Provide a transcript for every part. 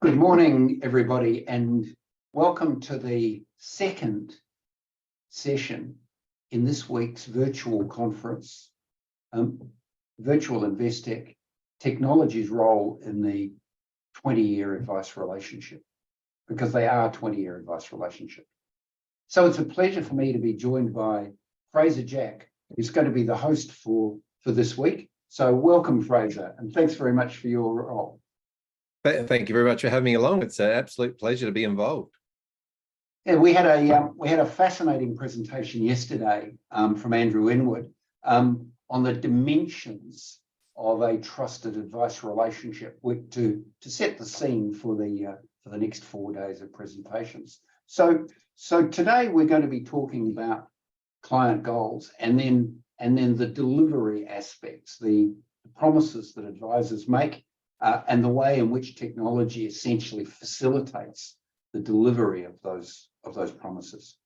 Good morning, everybody, and welcome to the second session in this week's virtual conference, Virtual InvestTech, Technology's Role in the 20-Year Advice Relationship, because they are 20-year advice relationships. So it's a pleasure for me to be joined by Fraser Jack, who's going to be the host for this week. So welcome, Fraser, and thanks very much for your role. Thank you very much for having me along. It's an absolute pleasure to be involved. Yeah, we had a fascinating presentation yesterday from Andrew Inwood on the dimensions of a trusted advice relationship to set the scene for the next 4 days of presentations. So today we're going to be talking about client goals and then the delivery aspects, the promises that advisors make. And the way in which technology essentially facilitates the delivery of those promises.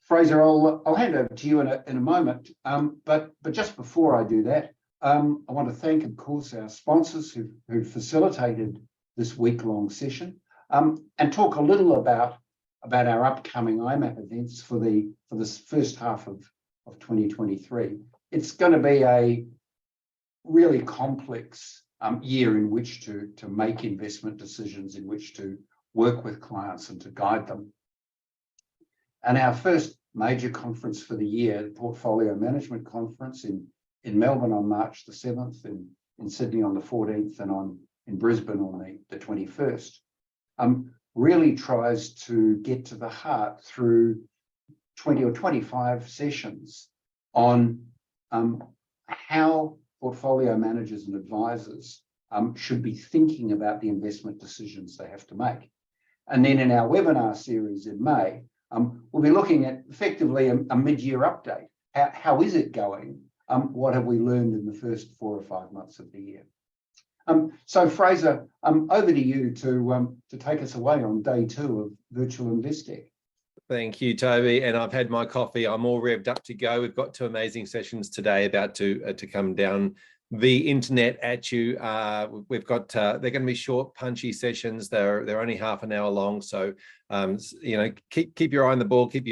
Fraser, I'll hand over to you in a moment. But just before I do that, I want to thank, of course, our sponsors who facilitated this week-long session, and talk a little about our upcoming IMAP events for this first half of 2023. It's going to be a really complex year in which to make investment decisions, in which to work with clients and to guide them. And our first major conference for the year, the Portfolio Management Conference in Melbourne on March the 7th, in Sydney on the 14th, and in Brisbane on the 21st, really tries to get to the heart through 20 or 25 sessions on how portfolio managers and advisors should be thinking about the investment decisions they have to make. And then in our webinar series in May, we'll be looking at effectively a mid-year update. How is it going? What have we learned in the first 4 or 5 months of the year? So Fraser, over to you to take us away on day 2 of Virtual InvestTech. Thank you, Toby. And I've had my coffee. I'm all revved up to go. We've got 2 amazing sessions today about to come down the internet at you. We've got they're going to be short, punchy sessions. They're only half an hour long. So keep your eye on the ball. Keep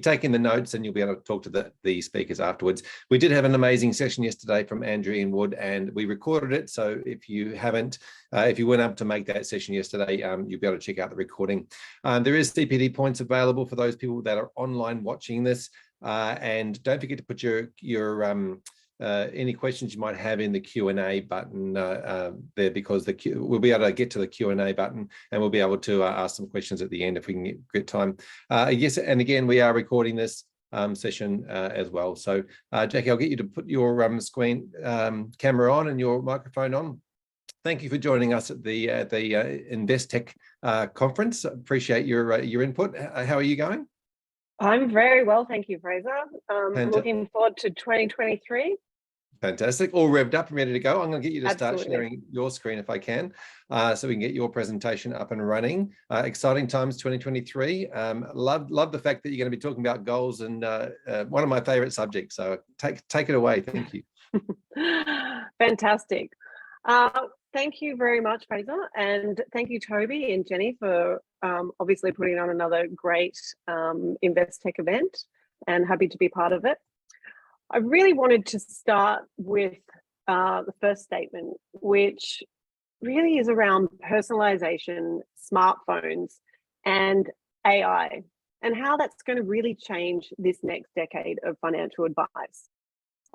taking the notes, and you'll be able to talk to the speakers afterwards. We did have an amazing session yesterday from Andrew Inwood, and we recorded it. So if you haven't, if you weren't able to make that session yesterday, you'll be able to check out the recording. There is CPD points available for those people that are online watching this, and don't forget to put your any questions you might have in the Q&A button there, because we'll be able to get to the Q&A button, and we'll be able to ask some questions at the end if we can get time. Yes, and again, we are recording this session as well. So Jacqui, I'll get you to put your screen camera on and your microphone on. Thank you for joining us at the InvestTech conference. Appreciate your input. How are you going? I'm very well, thank you, Fraser. Looking forward to 2023. Fantastic. All revved up and ready to go. I'm going to get you to Absolutely. start sharing your screen if I can, so we can get your presentation up and running. Exciting times 2023. Love the fact that you're going to be talking about goals, and one of my favorite subjects. So take it away. Thank you. Fantastic. Thank you very much, Fraser, and thank you, Toby and Jenny, for obviously putting on another great InvestTech event, and happy to be part of it. I really wanted to start with the first statement, which really is around personalization, smartphones, and AI, and how that's going to really change this next decade of financial advice.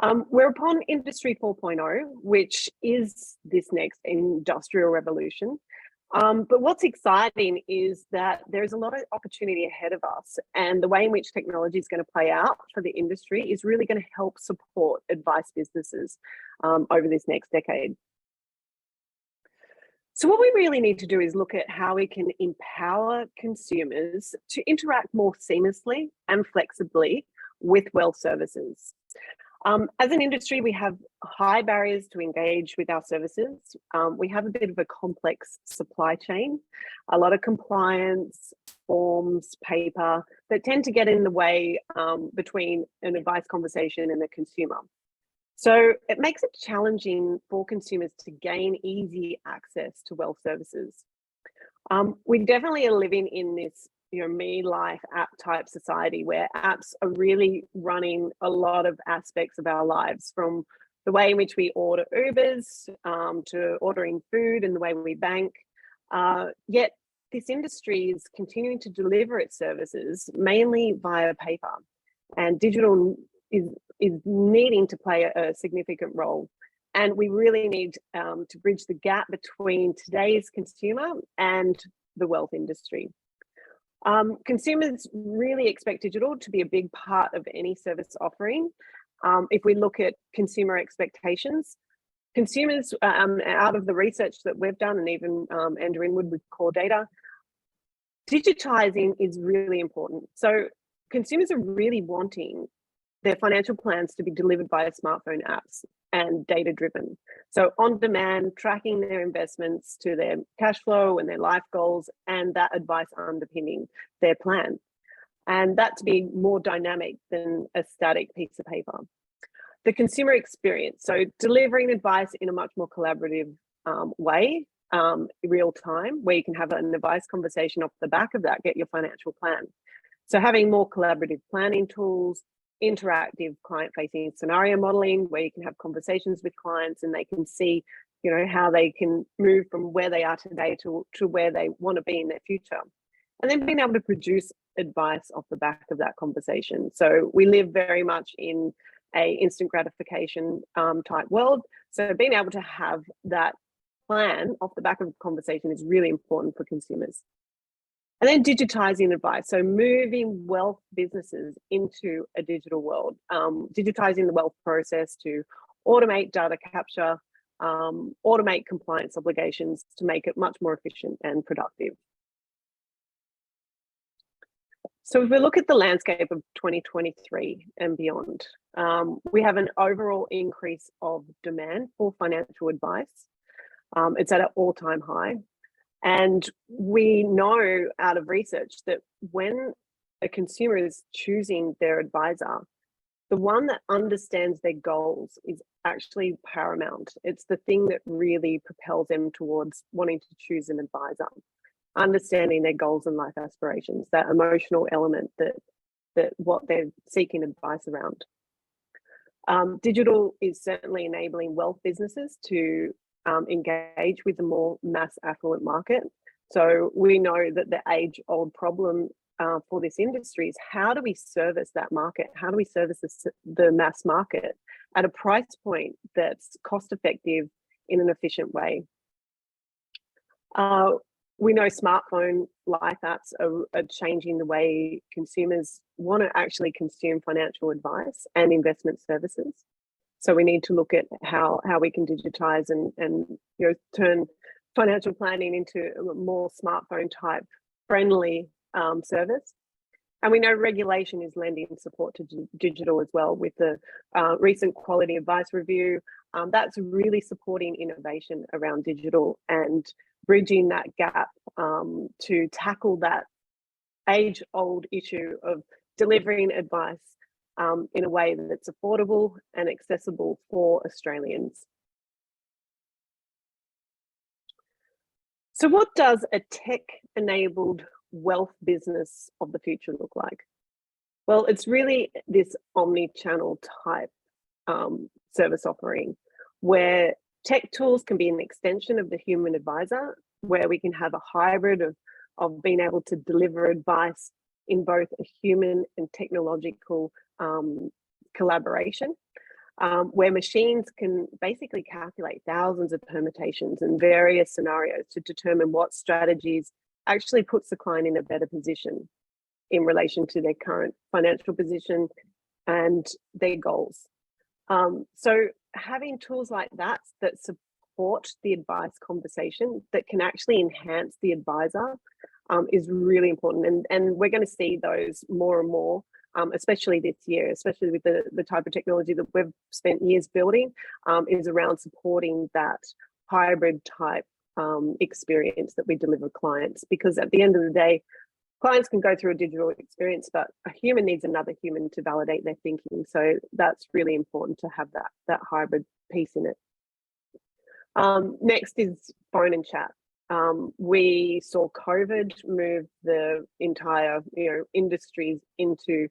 We're upon Industry 4.0, which is this next industrial revolution. But what's exciting is that there's a lot of opportunity ahead of us, and the way in which technology is going to play out for the industry is really going to help support advice businesses over this next decade. So what we really need to do is look at how we can empower consumers to interact more seamlessly and flexibly with wealth services. As an industry, we have high barriers to engage with our services. We have a bit of a complex supply chain, a lot of compliance, forms, paper that tend to get in the way between an advice conversation and the consumer. So it makes it challenging for consumers to gain easy access to wealth services. We definitely are living in this, me life app type society where apps are really running a lot of aspects of our lives, from the way in which we order Ubers to ordering food and the way we bank. Yet this industry is continuing to deliver its services mainly via paper, and digital is needing to play a significant role. And we really need to bridge the gap between today's consumer and the wealth industry. Consumers really expect digital to be a big part of any service offering. If we look at consumer expectations, consumers, out of the research that we've done, and even Andrew Inwood with core data, digitizing is really important. So consumers are really wanting their financial plans to be delivered via smartphone apps and data-driven. So on demand, tracking their investments to their cash flow and their life goals, and that advice underpinning their plan. And that to be more dynamic than a static piece of paper. The consumer experience, so delivering advice in a much more collaborative way, real time, where you can have an advice conversation off the back of that, get your financial plan. So having more collaborative planning tools, interactive client-facing scenario modeling, where you can have conversations with clients and they can see, how they can move from where they are today to where they want to be in their future. And then being able to produce advice off the back of that conversation. So we live very much in a instant gratification type world. So being able to have that plan off the back of the conversation is really important for consumers. And then digitizing advice, so moving wealth businesses into a digital world, digitizing the wealth process to automate data capture, automate compliance obligations to make it much more efficient and productive. So if we look at the landscape of 2023 and beyond, we have an overall increase of demand for financial advice. It's at an all-time high. And we know out of research that when a consumer is choosing their advisor, the one that understands their goals is actually paramount. It's the thing that really propels them towards wanting to choose an advisor, understanding their goals and life aspirations, that emotional element that what they're seeking advice around. Digital is certainly enabling wealth businesses to engage with the more mass affluent market. So we know that the age-old problem for this industry is, how do we service that market? How do we service the mass market at a price point that's cost-effective in an efficient way? We know smartphone life apps are changing the way consumers want to actually consume financial advice and investment services. So we need to look at how we can digitize and turn financial planning into a more smartphone type friendly service. And we know regulation is lending support to digital as well, with the recent quality advice review. That's really supporting innovation around digital and bridging that gap to tackle that age-old issue of delivering advice in a way that's affordable and accessible for Australians. So what does a tech-enabled wealth business of the future look like? Well, it's really this omni-channel type service offering, where tech tools can be an extension of the human advisor, where we can have a hybrid of being able to deliver advice in both a human and technological collaboration, where machines can basically calculate thousands of permutations and various scenarios to determine what strategies actually puts the client in a better position in relation to their current financial position and their goals. So having tools like that support the advice conversation, that can actually enhance the advisor, is really important. And we're going to see those more and more, especially this year, especially with the type of technology that we've spent years building, is around supporting that hybrid type experience that we deliver clients. Because at the end of the day, clients can go through a digital experience, but a human needs another human to validate their thinking. So that's really important to have that hybrid piece in it. Next is phone and chat. We saw COVID move the entire industries into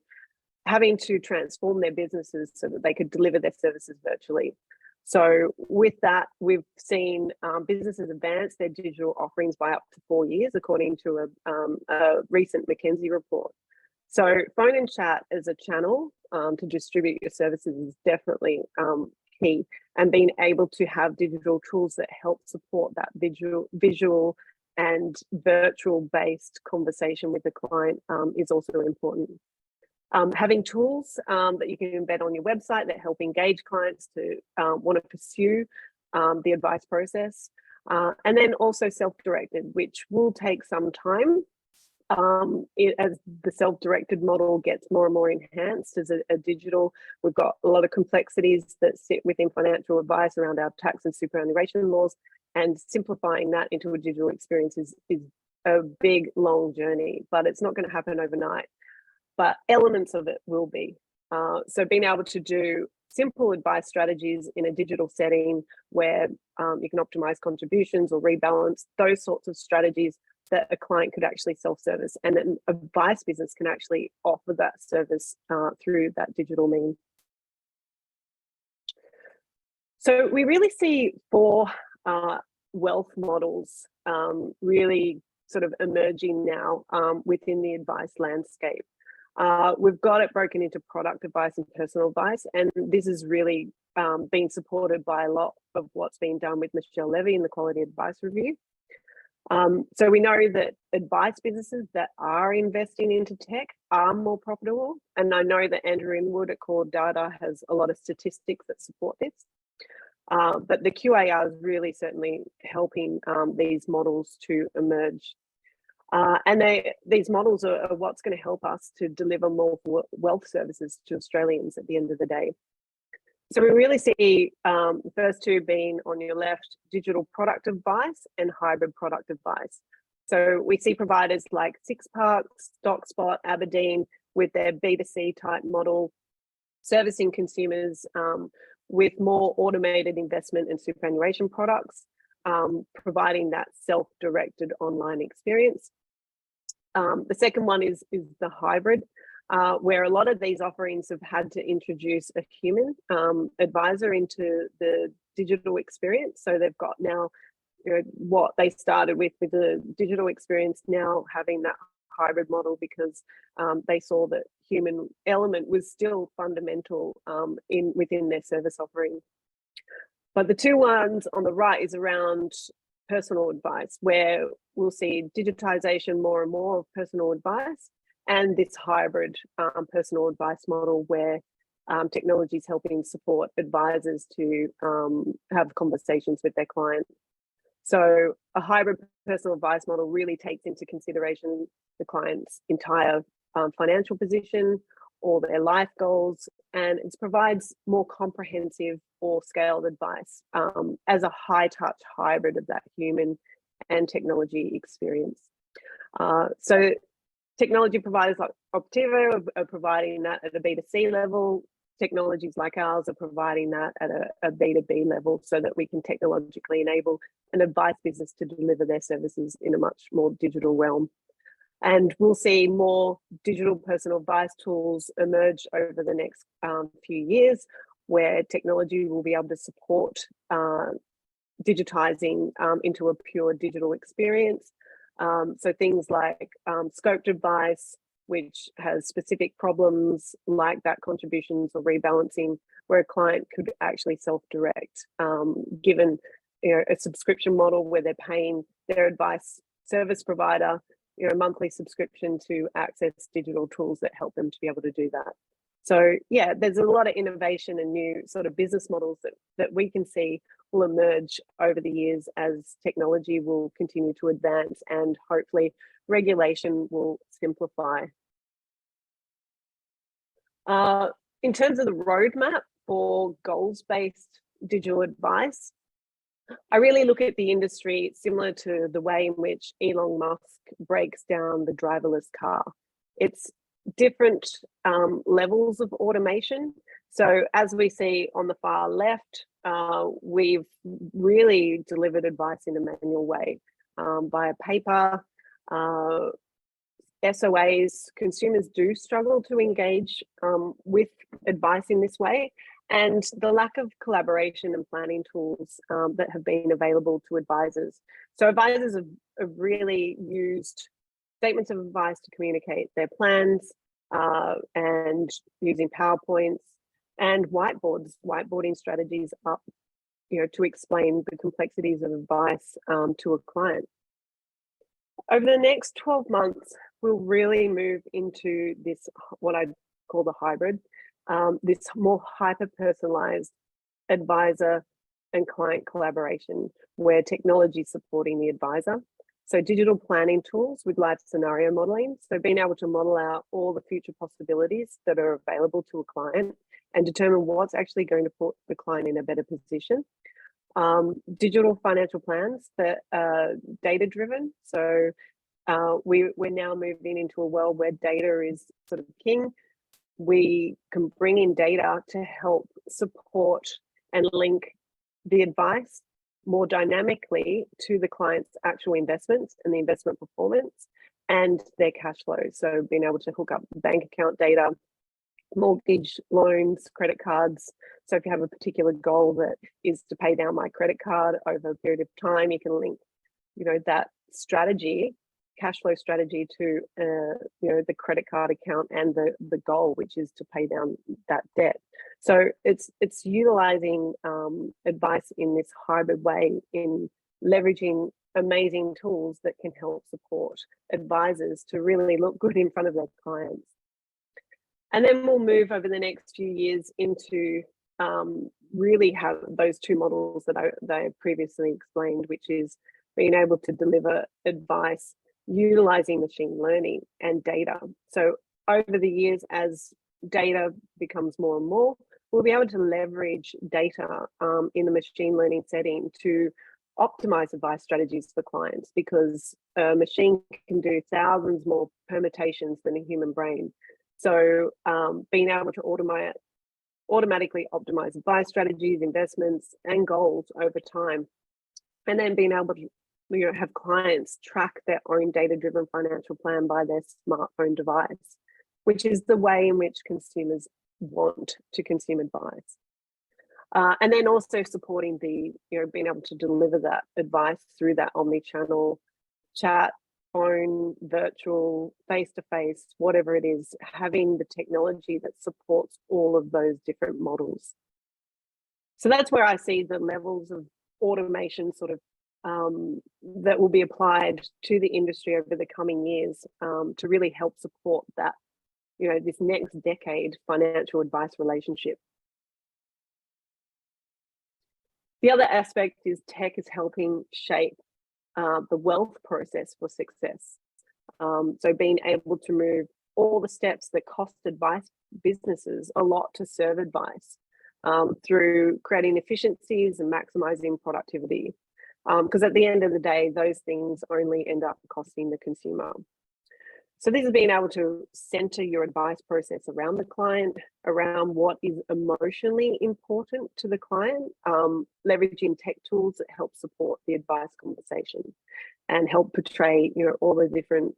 having to transform their businesses so that they could deliver their services virtually. So with that, we've seen businesses advance their digital offerings by up to 4 years, according to a recent McKinsey report. So phone and chat as a channel to distribute your services is definitely key, and being able to have digital tools that help support that visual and virtual based conversation with the client is also important. Having tools that you can embed on your website that help engage clients to want to pursue the advice process. And then also self-directed, which will take some time as the self-directed model gets more and more enhanced as a digital. We've got a lot of complexities that sit within financial advice around our tax and superannuation laws, and simplifying that into a digital experience is a big, long journey, but it's not going to happen overnight. But elements of it will be. So being able to do simple advice strategies in a digital setting where you can optimize contributions or rebalance, those sorts of strategies that a client could actually self-service, and an advice business can actually offer that service through that digital mean. So we really see 4 wealth models really sort of emerging now within the advice landscape. We've got it broken into product advice and personal advice, and this is really being supported by a lot of what's being done with Michelle Levy in the Quality Advice Review. So we know that advice businesses that are investing into tech are more profitable, and I know that Andrew Inwood at Core Data has a lot of statistics that support this. But the QAR is really certainly helping these models to emerge. And these models are what's going to help us to deliver more wealth services to Australians at the end of the day. So we really see the first 2 being on your left, digital product advice and hybrid product advice. So we see providers like Six Parks, StockSpot, Aberdeen with their B2C type model, servicing consumers with more automated investment and superannuation products, providing that self-directed online experience. The second one is the hybrid, where a lot of these offerings have had to introduce a human advisor into the digital experience. So they've got now what they started with the digital experience now having that hybrid model, because they saw that human element was still fundamental within their service offering. But the 2 ones on the right is around personal advice, where we'll see digitization more and more of personal advice, and this hybrid personal advice model where technology is helping support advisors to have conversations with their clients. So a hybrid personal advice model really takes into consideration the client's entire financial position, all their life goals, and it provides more comprehensive or scaled advice as a high-touch hybrid of that human and technology experience. So technology providers like Optiva are providing that at a B2C level. Technologies like ours are providing that at a B2B level, so that we can technologically enable an advice business to deliver their services in a much more digital realm. And we'll see more digital personal advice tools emerge over the next few years, where technology will be able to support digitizing into a pure digital experience. So things like scoped advice, which has specific problems like that contributions or rebalancing, where a client could actually self-direct, given a subscription model where they're paying their advice service provider monthly subscription to access digital tools that help them to be able to do that. So yeah, there's a lot of innovation and new sort of business models that we can see will emerge over the years as technology will continue to advance, and hopefully regulation will simplify. In terms of the roadmap for goals-based digital advice, I really look at the industry similar to the way in which Elon Musk breaks down the driverless car. It's different levels of automation. So as we see on the far left, we've really delivered advice in a manual way via paper, SOAs. Consumers do struggle to engage with advice in this way, and the lack of collaboration and planning tools that have been available to advisors. So advisors have really used statements of advice to communicate their plans and using PowerPoints and whiteboarding strategies up, to explain the complexities of advice to a client. Over the next 12 months, we'll really move into this, what I call the hybrid, this more hyper-personalized advisor and client collaboration where technology is supporting the advisor. So digital planning tools with live scenario modeling. So being able to model out all the future possibilities that are available to a client and determine what's actually going to put the client in a better position. Digital financial plans that are data driven. So we're now moving into a world where data is sort of king. We can bring in data to help support and link the advice more dynamically to the client's actual investments and the investment performance and their cash flow. So being able to hook up bank account data, mortgage loans, credit cards. So if you have a particular goal that is to pay down my credit card over a period of time, you can link, that strategy, cash flow strategy to, the credit card account and the goal, which is to pay down that debt. So it's utilizing advice in this hybrid way, in leveraging amazing tools that can help support advisors to really look good in front of their clients. And then we'll move over the next few years into really have those two models that I previously explained, which is being able to deliver advice utilizing machine learning and data. So over the years, as data becomes more and more, we'll be able to leverage data in the machine learning setting to optimize advice strategies for clients, because a machine can do thousands more permutations than a human brain. So being able to automatically optimize advice strategies, investments, and goals over time, and then being able to have clients track their own data-driven financial plan by their smartphone device, which is the way in which consumers want to consume advice. And then also supporting being able to deliver that advice through that omni-channel chat, phone, virtual, face-to-face, whatever it is, having the technology that supports all of those different models. So that's where I see the levels of automation sort of that will be applied to the industry over the coming years to really help support that, this next decade financial advice relationship. The other aspect is tech is helping shape the wealth process for success. So being able to move all the steps that cost advice businesses a lot to serve advice through creating efficiencies and maximizing productivity. Because at the end of the day, those things only end up costing the consumer. So this is being able to center your advice process around the client, around what is emotionally important to the client, leveraging tech tools that help support the advice conversation and help portray, all the different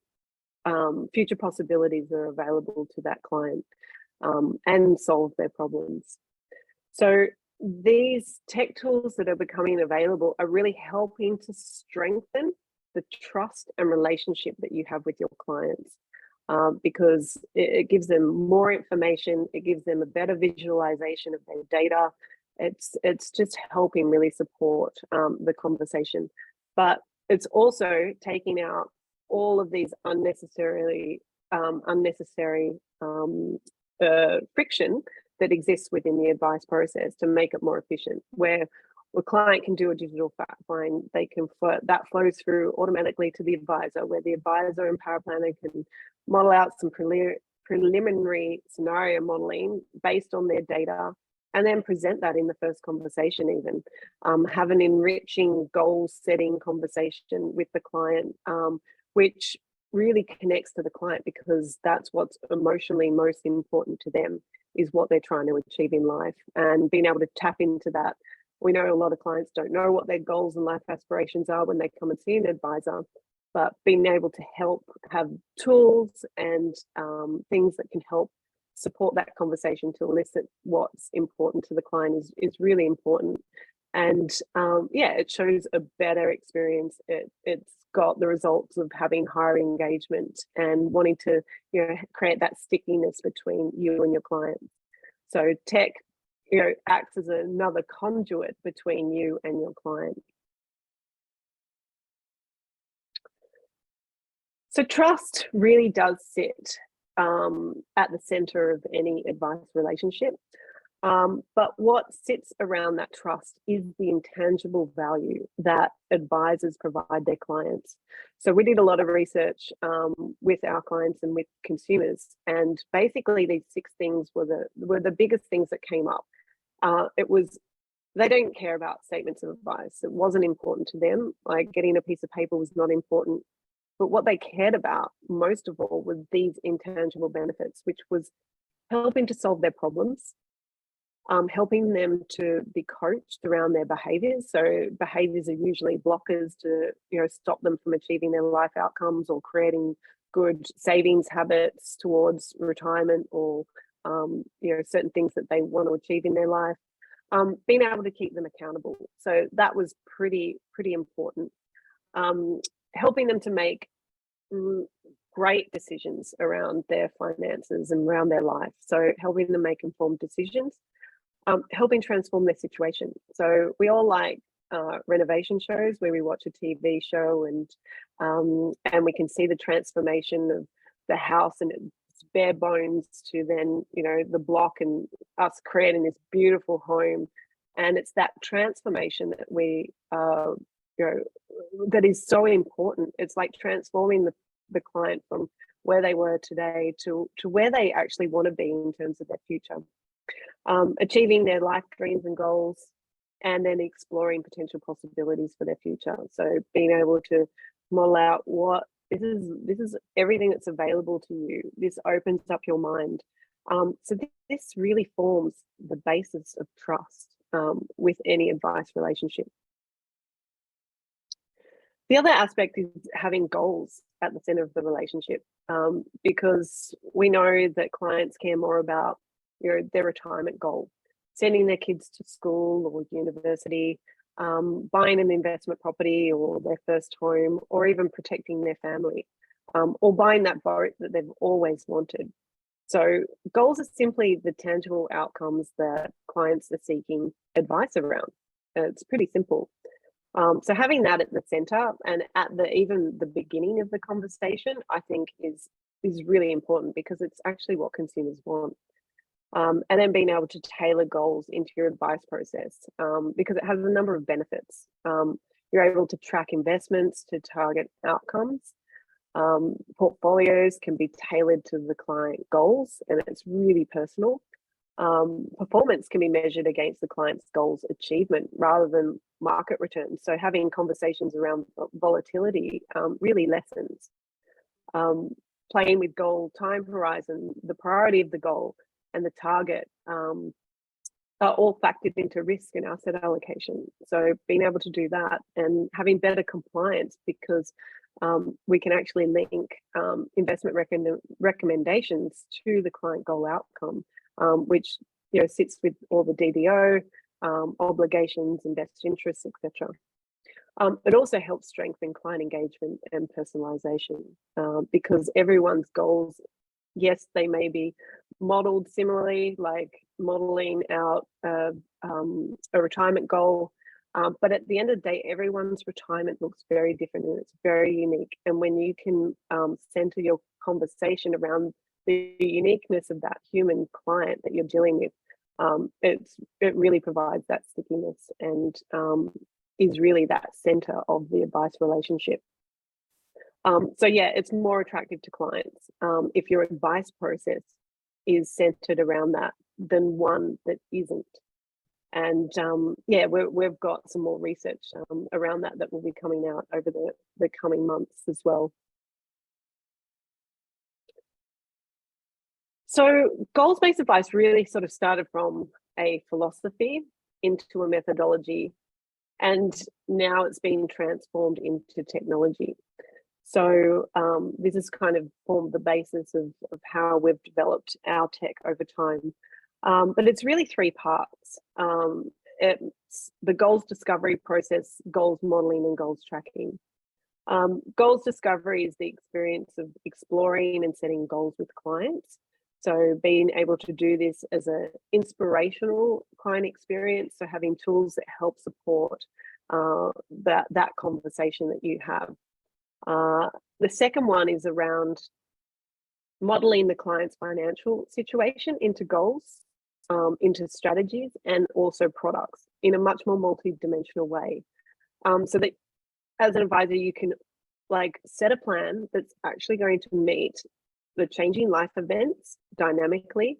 future possibilities that are available to that client and solve their problems. So these tech tools that are becoming available are really helping to strengthen the trust and relationship that you have with your clients, because it gives them more information, it gives them a better visualization of their data. It's just helping really support the conversation, but it's also taking out all of these unnecessary friction that exists within the advice process to make it more efficient, where a client can do a digital fact find, that flows through automatically to the advisor, where the advisor and power planner can model out some preliminary scenario modeling based on their data and then present that in the first conversation. Even have an enriching goal setting conversation with the client, which really connects to the client, because that's what's emotionally most important to them, is what they're trying to achieve in life, and being able to tap into that. We know a lot of clients don't know what their goals and life aspirations are when they come and see an advisor, but being able to help have tools and things that can help support that conversation to elicit what's important to the client is really important. And yeah, it shows a better experience. It's got the results of having higher engagement and wanting to, create that stickiness between you and your client. So tech, acts as another conduit between you and your client. So trust really does sit at the center of any advice relationship. But what sits around that trust is the intangible value that advisors provide their clients. So we did a lot of research with our clients and with consumers, and basically these 6 things were the biggest things that came up. It was, they don't care about statements of advice. It wasn't important to them. Like, getting a piece of paper was not important. But what they cared about most of all was these intangible benefits, which was helping to solve their problems, helping them to be coached around their behaviors. So behaviors are usually blockers to, stop them from achieving their life outcomes or creating good savings habits towards retirement, or, certain things that they want to achieve in their life. Being able to keep them accountable. So that was pretty important. Helping them to make great decisions around their finances and around their life. So helping them make informed decisions, helping transform their situation. So we all like renovation shows where we watch a TV show and we can see the transformation of the house and its bare bones to then, the block, and us creating this beautiful home. And it's that transformation that we that is so important. It's like transforming the client from where they were today to where they actually want to be in terms of their future. Achieving their life dreams and goals, and then exploring potential possibilities for their future. So being able to model out what this is everything that's available to you. This opens up your mind. So this really forms the basis of trust with any advice relationship. The other aspect is having goals at the center of the relationship, because we know that clients care more about their retirement goal, sending their kids to school or university, buying an investment property or their first home, or even protecting their family, or buying that boat that they've always wanted. So goals are simply the tangible outcomes that clients are seeking advice around. It's pretty simple. So having that at the center and at even the beginning of the conversation, I think is really important, because it's actually what consumers want. And then being able to tailor goals into your advice process, because it has a number of benefits. You're able to track investments to target outcomes. Portfolios can be tailored to the client goals, and it's really personal. Performance can be measured against the client's goals achievement rather than market returns. So having conversations around volatility really lessens. Playing with goal time horizon, the priority of the goal and the target are all factored into risk and asset allocation. So being able to do that and having better compliance, because we can actually link investment recommendations to the client goal outcome, which sits with all the DDO, obligations, and best interests, etc. It also helps strengthen client engagement and personalization, because everyone's goals, yes, they may be modeled similarly, like modeling out a retirement goal, but at the end of the day, everyone's retirement looks very different and it's very unique. And when you can center your conversation around the uniqueness of that human client that you're dealing with, it really provides that stickiness and is really that center of the advice relationship. So yeah, it's more attractive to clients if your advice process is centered around that than one that isn't. And yeah, we've got some more research around that will be coming out over the coming months as well. So goals-based advice really sort of started from a philosophy into a methodology, and now it's been transformed into technology. So this has kind of formed the basis of how we've developed our tech over time. But it's really three parts. It's the goals discovery process, goals modeling, and goals tracking. Goals discovery is the experience of exploring and setting goals with clients. So being able to do this as an inspirational client experience, so having tools that help support that conversation that you have. The second one is around modeling the client's financial situation into goals, into strategies, and also products in a much more multi-dimensional way. So that as an advisor, you can set a plan that's actually going to meet the changing life events dynamically,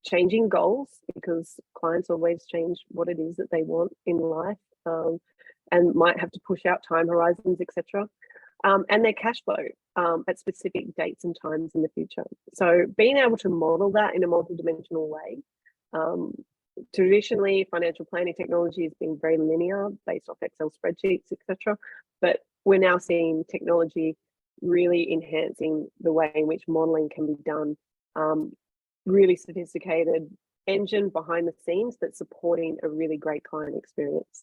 changing goals, because clients always change what it is that they want in life, and might have to push out time horizons, etc. And their cash flow at specific dates and times in the future. So being able to model that in a multidimensional way. Traditionally, financial planning technology has been very linear, based off Excel spreadsheets, etc. But we're now seeing technology really enhancing the way in which modeling can be done. Really sophisticated engine behind the scenes that's supporting a really great client experience.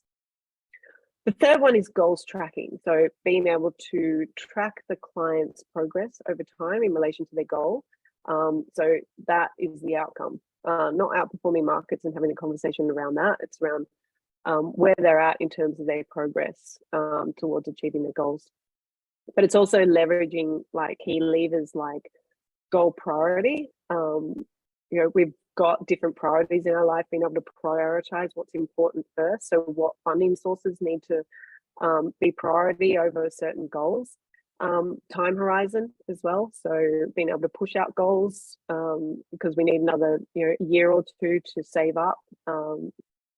The third one is goals tracking. So being able to track the client's progress over time in relation to their goal. So that is the outcome. Not outperforming markets and having a conversation around that. It's around where they're at in terms of their progress towards achieving their goals. But it's also leveraging key levers like goal priority. We've got different priorities in our life, being able to prioritize what's important first. So what funding sources need to be priority over certain goals. Time horizon as well. So being able to push out goals because we need another year or two to save up.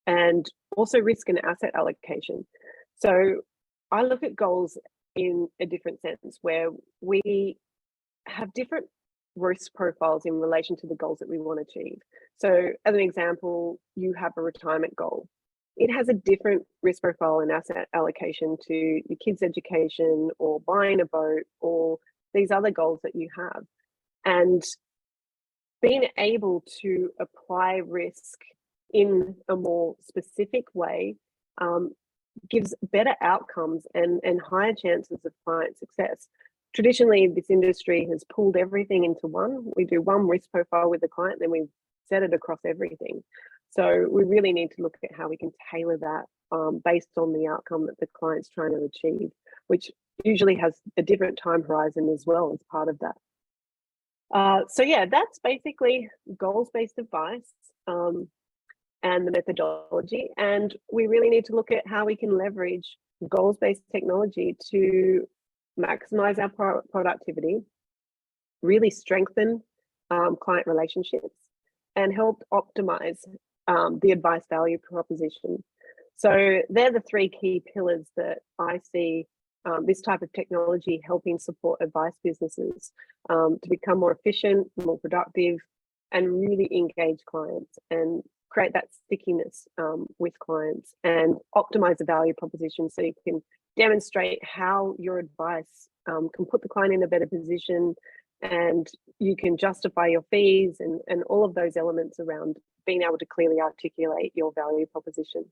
And also risk and asset allocation. So I look at goals in a different sense, where we have different risk profiles in relation to the goals that we want to achieve. So as an example, you have a retirement goal. It has a different risk profile and asset allocation to your kids' education or buying a boat or these other goals that you have. And being able to apply risk in a more specific way gives better outcomes and higher chances of client success. Traditionally, this industry has pulled everything into one. We do one risk profile with the client, then we set it across everything. So we really need to look at how we can tailor that based on the outcome that the client's trying to achieve, which usually has a different time horizon as well as part of that. So yeah, that's basically goals-based advice and the methodology. And we really need to look at how we can leverage goals-based technology to maximize our productivity, really strengthen client relationships, and help optimize the advice value proposition. So they're the three key pillars that I see this type of technology helping support advice businesses to become more efficient, more productive, and really engage clients and create that stickiness with clients and optimize the value proposition so you can demonstrate how your advice can put the client in a better position, and you can justify your fees and all of those elements around being able to clearly articulate your value proposition.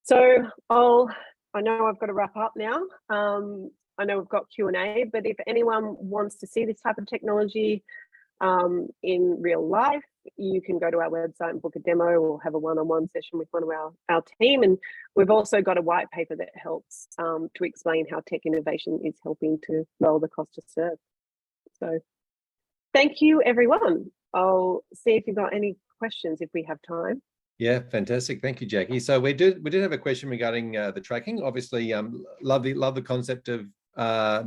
So I know I've got to wrap up now. I know we've got Q&A, but if anyone wants to see this type of technology in real life, you can go to our website and book a demo or have a one-on-one session with one of our team. And we've also got a white paper that helps to explain how tech innovation is helping to lower the cost to serve. So thank you, everyone. I'll see if you've got any questions if we have time. Yeah, fantastic. Thank you, Jacqui. So we did have a question regarding the tracking. Obviously, love the concept of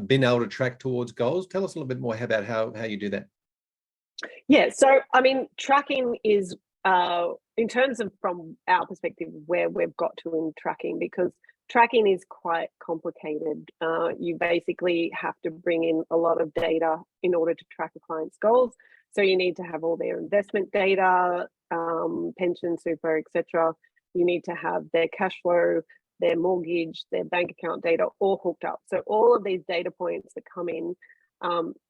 being able to track towards goals. Tell us a little bit more about how you do that. Yeah, so I mean, tracking is in terms of from our perspective, where we've got to in tracking, because tracking is quite complicated. You basically have to bring in a lot of data in order to track a client's goals. So you need to have all their investment data, pension, super, etc. You need to have their cash flow, their mortgage, their bank account data all hooked up. So all of these data points that come in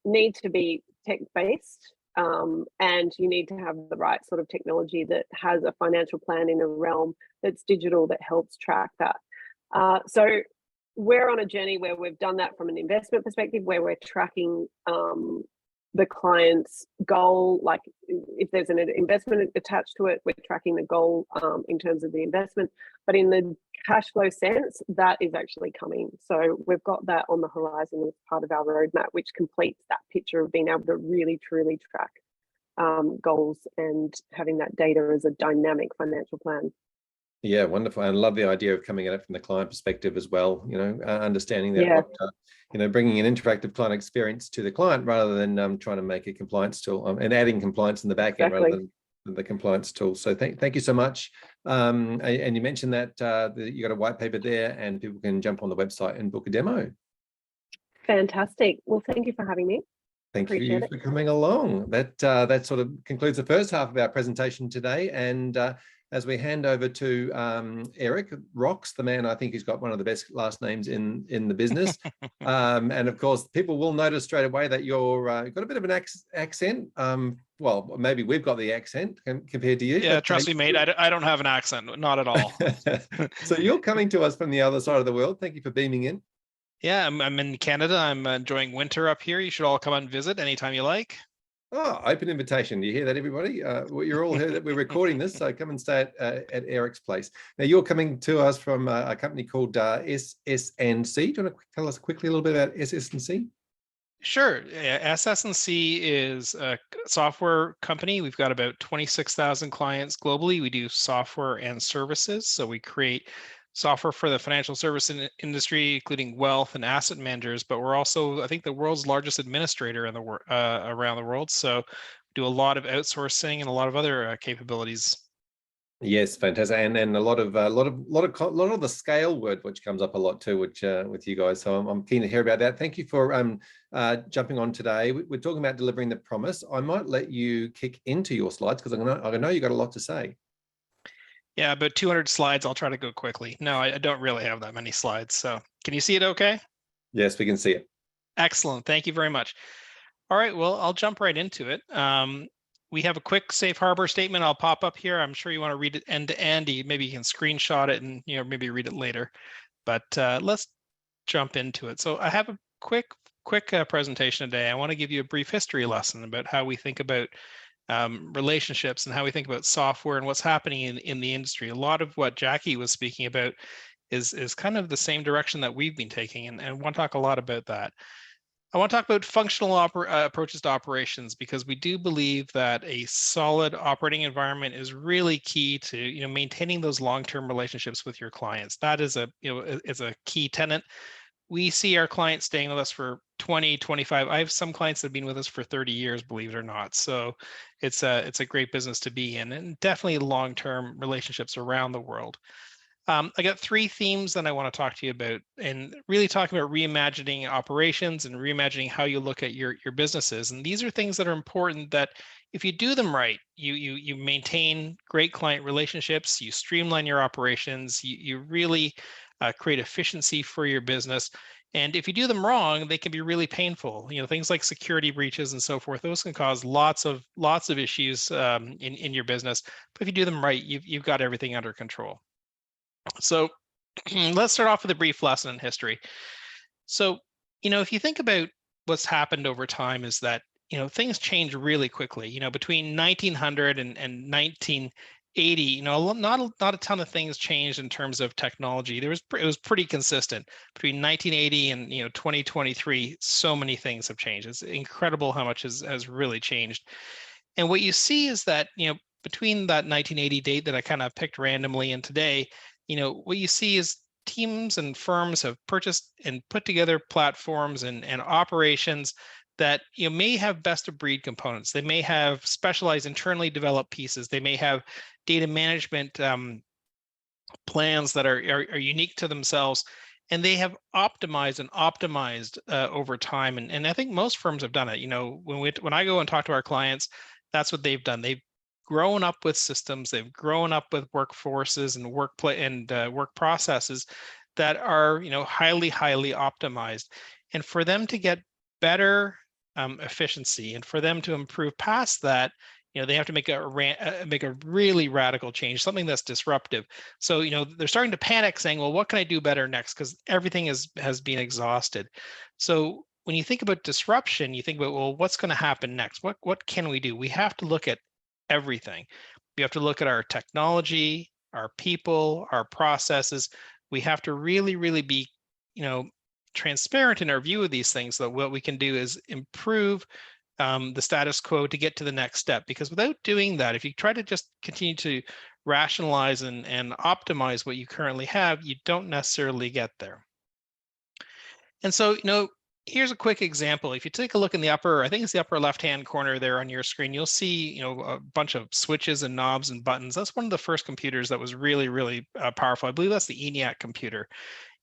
need to be tech-based, and you need to have the right sort of technology that has a financial plan in a realm that's digital that helps track that. So we're on a journey where we've done that from an investment perspective, where we're tracking the client's goal. Like if there's an investment attached to it, we're tracking the goal in terms of the investment. But in the cash flow sense, that is actually coming. So we've got that on the horizon as part of our roadmap, which completes that picture of being able to really, truly track goals and having that data as a dynamic financial plan. Yeah, wonderful. And I love the idea of coming at it from the client perspective as well, understanding that, bringing an interactive client experience to the client rather than trying to make a compliance tool and adding compliance in the back end rather than the compliance tool. So thank you so much. And you mentioned that you got a white paper there and people can jump on the website and book a demo. Fantastic. Well, thank you for having me. Thank you for coming along. That sort of concludes the first half of our presentation today. And as we hand over to Eric Rocks, the man, I think he's got one of the best last names in the business. And of course, people will notice straight away that you're got a bit of an accent. Well, maybe we've got the accent compared to you. Yeah, trust me, mate. I don't have an accent, not at all. So you're coming to us from the other side of the world. Thank you for beaming in. Yeah, I'm in Canada. I'm enjoying winter up here. You should all come and visit anytime you like. Oh, open invitation. Do you hear that, everybody? You're all here that we're recording this, so come and stay at Eric's place. Now, you're coming to us from a company called SS&C. Do you want to tell us quickly a little bit about SS&C? Sure. SS&C is a software company. We've got about 26,000 clients globally. We do software and services. So we create software for the financial service industry, including wealth and asset managers, but we're also, I think, the world's largest administrator in the around the world. So we do a lot of outsourcing and a lot of other capabilities. Yes, fantastic, and a lot of the scale word, which comes up a lot too, which with you guys. So I'm keen to hear about that. Thank you for jumping on today. We're talking about delivering the promise. I might let you kick into your slides because I know you got a lot to say. Yeah, about 200 slides. I'll try to go quickly. No, I don't really have that many slides. So can you see it okay? Yes, we can see it. Excellent. Thank you very much. All right, well, I'll jump right into it. We have a quick safe harbor statement. I'll pop up here. I'm sure you want to read it end to end. Maybe you can screenshot it and maybe read it later. But let's jump into it. So I have a quick presentation today. I want to give you a brief history lesson about how we think about relationships and how we think about software and what's happening in the industry. A lot of what Jacqui was speaking about is kind of the same direction that we've been taking, and I want to talk a lot about that. I want to talk about functional approaches to operations, because we do believe that a solid operating environment is really key to maintaining those long-term relationships with your clients. That is is a key tenet. We see our clients staying with us for 20, 25. I have some clients that have been with us for 30 years, believe it or not. So it's a great business to be in, and definitely long-term relationships around the world. I got three themes that I want to talk to you about, and really talking about reimagining operations and reimagining how you look at your businesses. And these are things that are important, that if you do them right, you maintain great client relationships, you streamline your operations, you really create efficiency for your business. And if you do them wrong, they can be really painful. Things like security breaches and so forth, those can cause lots of issues in your business. But if you do them right, you've got everything under control. So let's start off with a brief lesson in history. So, if you think about what's happened over time, is that, things change really quickly. Between 1900 and 1980, not a ton of things changed in terms of technology. It was pretty consistent. Between 1980 and 2023, so many things have changed. It's incredible how much has really changed. And what you see is that, between that 1980 date that I kind of picked randomly and today, what you see is teams and firms have purchased and put together platforms and operations that may have best of breed components. They may have specialized internally developed pieces. They may have data management plans that are unique to themselves, and they have optimized over time. And I think most firms have done it. When I go and talk to our clients, that's what they've done. They've grown up with systems. They've grown up with workforces and work processes that are highly optimized. And for them to get better efficiency, and for them to improve past that, they have to make a really radical change, something that's disruptive. So they're starting to panic, saying, well, what can I do better next, because everything has been exhausted. So when you think about disruption, you think about, well, what's going to happen next? What can we do? We have to look at everything. We have to look at our technology, our people, our processes. We have to really be transparent in our view of these things, so that what we can do is improve the status quo to get to the next step. Because without doing that, if you try to just continue to rationalize and optimize what you currently have, you don't necessarily get there. And so, here's a quick example. If you take a look in the upper, I think it's the upper left-hand corner there on your screen, you'll see, a bunch of switches and knobs and buttons. That's one of the first computers that was really powerful. I believe that's the ENIAC computer.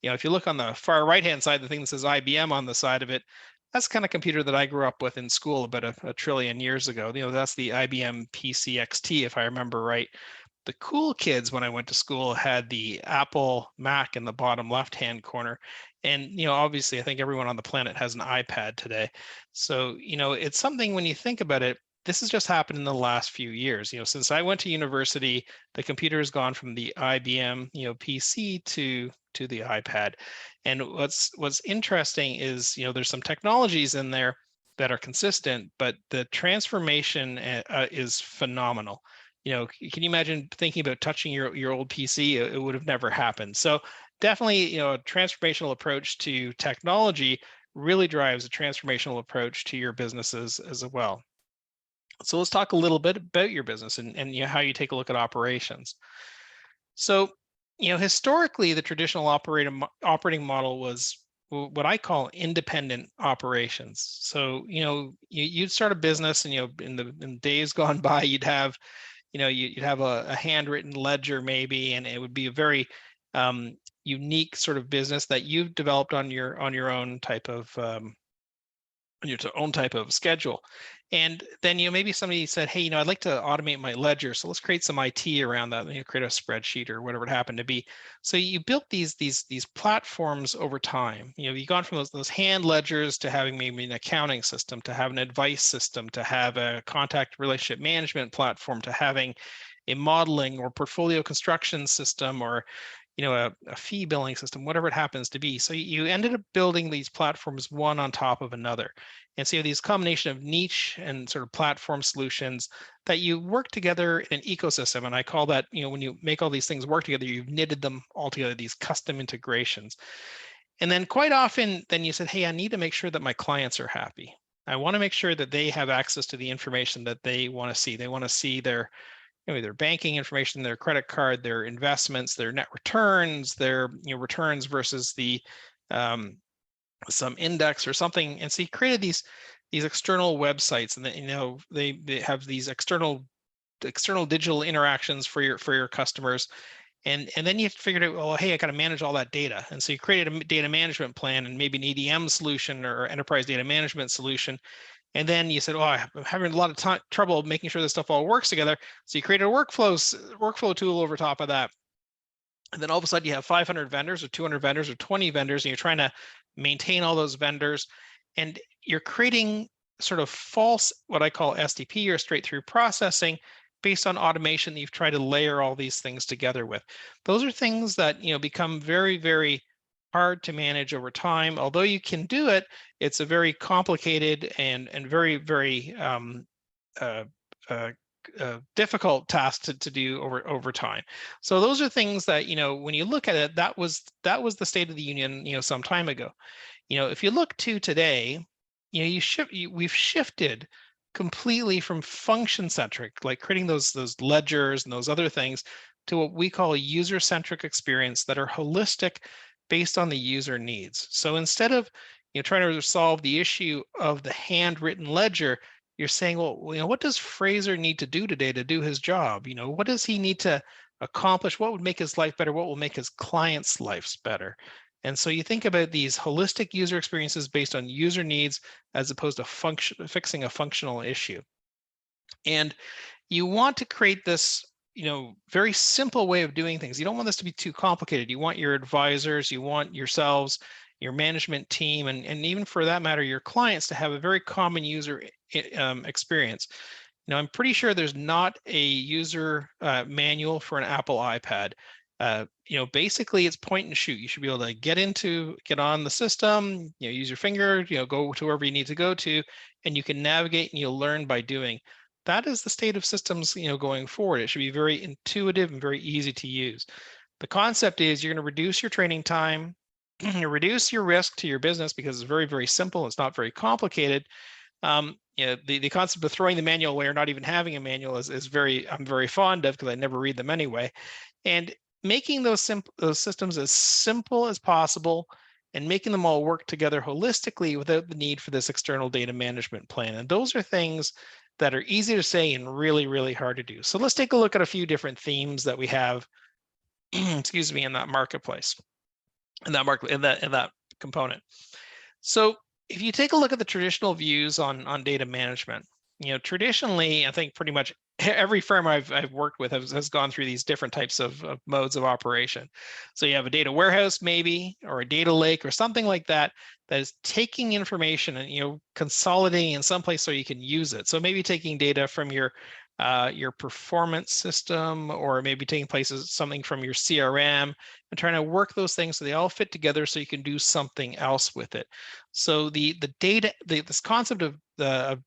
If you look on the far right-hand side, the thing that says IBM on the side of it, that's the kind of computer that I grew up with in school about a trillion years ago. That's the IBM PCXT, if I remember right. The cool kids when I went to school had the Apple Mac in the bottom left-hand corner. And, obviously, I think everyone on the planet has an iPad today. So, it's something, when you think about it, this has just happened in the last few years. Since I went to university, the computer has gone from the IBM, PC to the iPad. And what's interesting is, there's some technologies in there that are consistent, but the transformation is phenomenal. Can you imagine thinking about touching your old PC? It would have never happened. So definitely, a transformational approach to technology really drives a transformational approach to your businesses as well. So let's talk a little bit about your business and how you take a look at operations. So, historically, the traditional operating model was what I call independent operations. So, you'd start a business, and in days gone by, you'd have a handwritten ledger maybe, and it would be a very unique sort of business that you've developed on your own type of schedule. And then maybe somebody said, hey, I'd like to automate my ledger, so let's create some IT around that, create a spreadsheet or whatever it happened to be. So you built these platforms over time. You've gone from those hand ledgers to having maybe an accounting system, to have an advice system, to have a contact relationship management platform, to having a modeling or portfolio construction system, or a fee billing system, whatever it happens to be. So you ended up building these platforms one on top of another. And so you have these combination of niche and sort of platform solutions that you work together in an ecosystem. And I call that, when you make all these things work together, you've knitted them all together, these custom integrations. And then quite often, then you said, hey, I need to make sure that my clients are happy. I want to make sure that they have access to the information that they want to see. They want to see their banking information, their credit card, their investments, their net returns, their returns versus the some index or something. And so you created these external websites, and they have these external digital interactions for your customers. And then you figured out, well, hey, I got to manage all that data. And so you created a data management plan and maybe an EDM solution or enterprise data management solution. And then you said, oh, I'm having a lot of trouble making sure this stuff all works together. So you created a workflow tool over top of that. And then all of a sudden you have 500 vendors or 200 vendors or 20 vendors, and you're trying to maintain all those vendors. And you're creating sort of false, what I call SDP or straight through processing, based on automation that you've tried to layer all these things together with. Those are things that become very, very hard to manage over time. Although you can do it, it's a very complicated and very, very difficult task to do over time. So those are things that when you look at it, that was the state of the union some time ago. If you look to today, we've shifted completely from function centric, like creating those ledgers and those other things, to what we call a user centric experience that are holistic, based on the user needs. So instead of trying to solve the issue of the handwritten ledger, you're saying, well, what does Fraser need to do today to do his job? What does he need to accomplish? What would make his life better? What will make his clients' lives better? And so you think about these holistic user experiences based on user needs as opposed to fixing a functional issue. And you want to create this, very simple way of doing things. You don't want this to be too complicated. You want your advisors, you want yourselves, your management team, and even for that matter, your clients to have a very common user experience. I'm pretty sure there's not a user manual for an Apple iPad. Basically it's point and shoot. You should be able to get on the system, use your finger, go to wherever you need to go to, and you can navigate and you'll learn by doing. That is the state of systems, going forward. It should be very intuitive and very easy to use. The concept is you're going to reduce your training time, reduce your risk to your business because it's very, very simple. It's not very complicated. The concept of throwing the manual away or not even having a manual is I'm very fond of, because I never read them anyway. And making those systems as simple as possible and making them all work together holistically without the need for this external data management plan. And those are things that are easy to say and really, really hard to do. So let's take a look at a few different themes that we have, excuse me, in that marketplace, in that component. So if you take a look at the traditional views on data management, traditionally, I think pretty much every firm I've worked with has gone through these different types of modes of operation. So you have a data warehouse maybe, or a data lake or something like that, that is taking information and consolidating in some place so you can use it. So maybe taking data from your performance system, or maybe taking something from your CRM and trying to work those things so they all fit together so you can do something else with it. So this concept of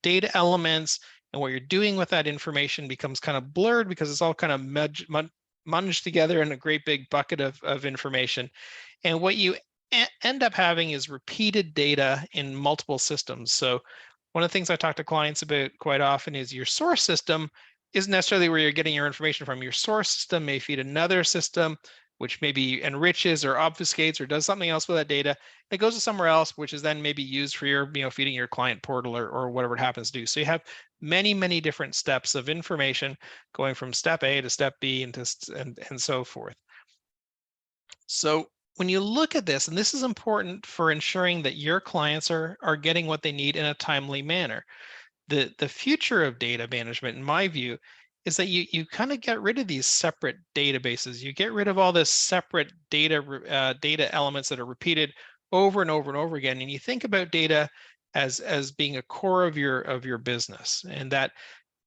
data elements and what you're doing with that information becomes kind of blurred because it's all kind of munged together in a great big bucket of information. And what you end up having is repeated data in multiple systems. So one of the things I talk to clients about quite often is your source system isn't necessarily where you're getting your information from. Your source system may feed another system, which maybe enriches or obfuscates or does something else with that data. It goes to somewhere else, which is then maybe used for your, feeding your client portal or whatever it happens to do. So you have many, many different steps of information going from step A to step B and so forth. So when you look at this, and this is important for ensuring that your clients are getting what they need in a timely manner. The future of data management, in my view, is that you kind of get rid of these separate databases. You get rid of all this separate data elements that are repeated over and over and over again, and you think about data as being a core of your business, and that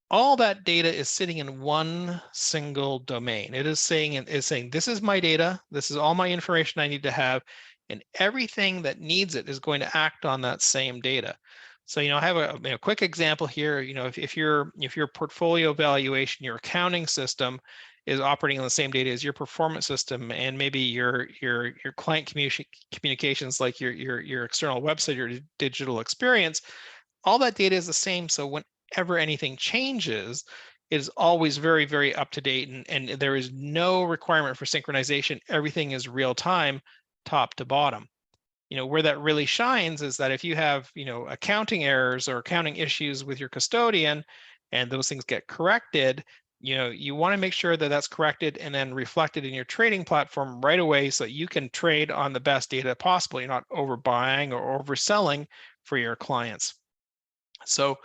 all that data is sitting in one single domain. It is saying this is my data, this is all my information I need to have, and everything that needs it is going to act on that same data. So I have a quick example here. If your portfolio valuation, your accounting system is operating on the same data as your performance system, and maybe your client communications, like your external website, your digital experience, all that data is the same. So whenever anything changes, it is always very, very up to date, and there is no requirement for synchronization. Everything is real time, top to bottom. Where that really shines is that if you have, accounting errors or accounting issues with your custodian, and those things get corrected, you want to make sure that that's corrected and then reflected in your trading platform right away, so that you can trade on the best data possible. You're not overbuying or overselling for your clients. So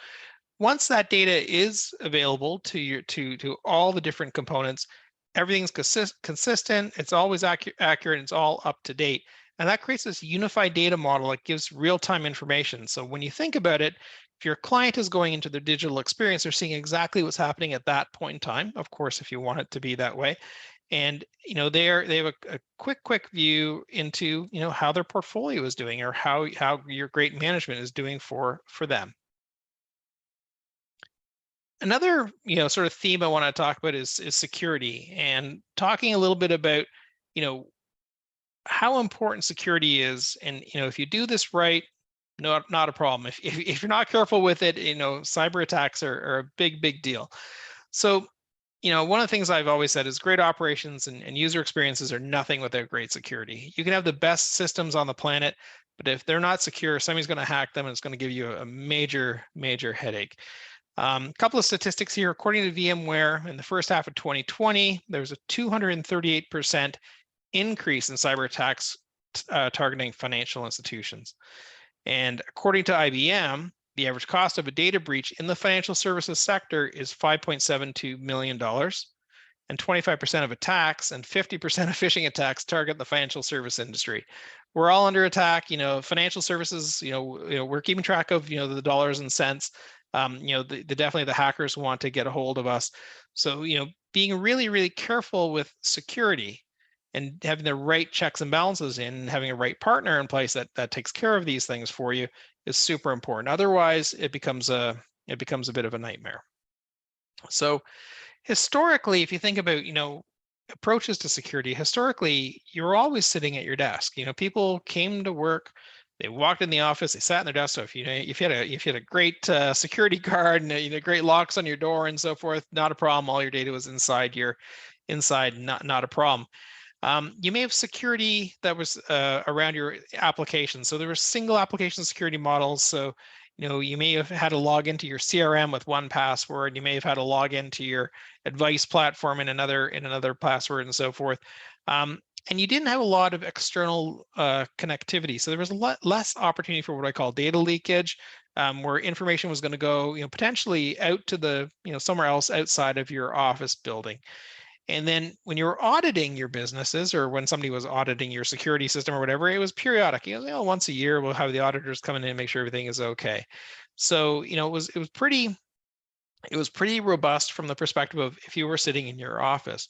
once that data is available to all the different components, everything's consistent, it's always accurate, it's all up to date. And that creates this unified data model that gives real-time information. So when you think about it, if your client is going into their digital experience, they're seeing exactly what's happening at that point in time, of course, if you want it to be that way. And they have a quick view into how their portfolio is doing, or how your great management is doing for them. Another sort of theme I want to talk about is security, and talking a little bit about how important security is. And if you do this right, not a problem. If you're not careful with it, cyber attacks are a big deal. So one of the things I've always said is great operations and user experiences are nothing without great security. You can have the best systems on the planet, But if they're not secure, somebody's going to hack them and it's going to give you a major, major headache. A couple of statistics here. According to VMware, in the first half of 2020, there was a 238% increase in cyber attacks targeting financial institutions. And according to IBM, the average cost of a data breach in the financial services sector is $5.72 million. And 25% of attacks and 50% of phishing attacks target the financial service industry. We're all under attack. Financial services. We're keeping track of the dollars and cents. Definitely the hackers want to get a hold of us. So being really, really careful with security and having the right checks and balances in, and having a right partner in place that takes care of these things for you is super important. Otherwise, it becomes a bit of a nightmare. So historically, if you think about, approaches to security, historically, you're always sitting at your desk. People came to work, they walked in the office, they sat in their desk. So if you had a great security guard and great locks on your door and so forth, not a problem. All your data was inside, not a problem. You may have security that was around your application. So there were single application security models. So you may have had to log into your CRM with one password. You may have had to log into your advice platform in another password and so forth. And you didn't have a lot of external connectivity. So there was a lot less opportunity for what I call data leakage, where information was going to go, potentially out to the, somewhere else outside of your office building. And then when you were auditing your businesses, or when somebody was auditing your security system or whatever, it was periodic. Once a year, we'll have the auditors come in and make sure everything is okay. So, it was pretty robust from the perspective of if you were sitting in your office.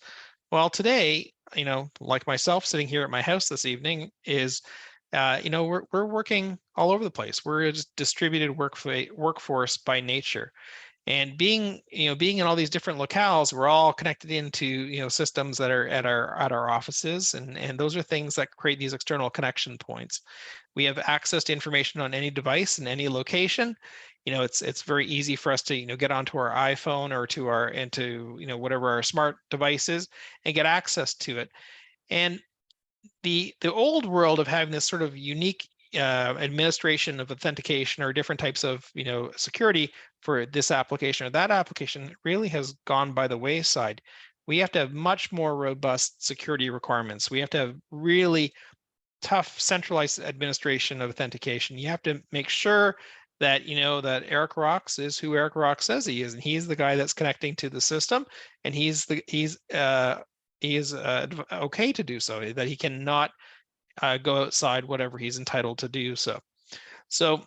Well, today, like myself sitting here at my house this evening is, we're working all over the place. We're a distributed workforce by nature. And being in all these different locales, we're all connected into, systems that are at our offices. And those are things that create these external connection points. We have access to information on any device in any location. It's very easy for us to, get onto our iPhone or into whatever our smart device is and get access to it. And the old world of having this sort of unique administration of authentication or different types of security for this application or that application really has gone by the wayside. We have to have much more robust security requirements. We have to have really tough centralized administration of authentication. You have to make sure that that Eric Rocks is who Eric Rocks says he is, and he's the guy that's connecting to the system, and he is okay to do so, that he cannot go outside whatever he's entitled to do so. So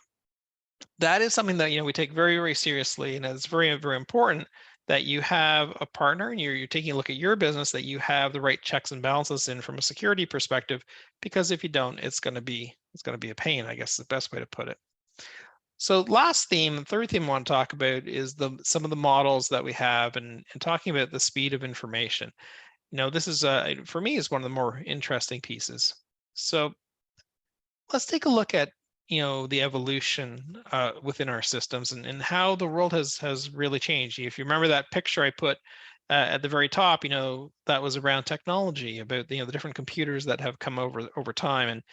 that is something that we take very, very seriously, and it's very, very important that you have a partner and you're taking a look at your business, that you have the right checks and balances in from a security perspective, because if you don't, it's going to be a pain, I guess is the best way to put it. So third theme I want to talk about is some of the models that we have and talking about the speed of information. This is for me is one of the more interesting pieces. So let's take a look at the evolution within our systems and how the world has really changed. If you remember that picture I put at the very top, that was around technology, about the different computers that have come over time. And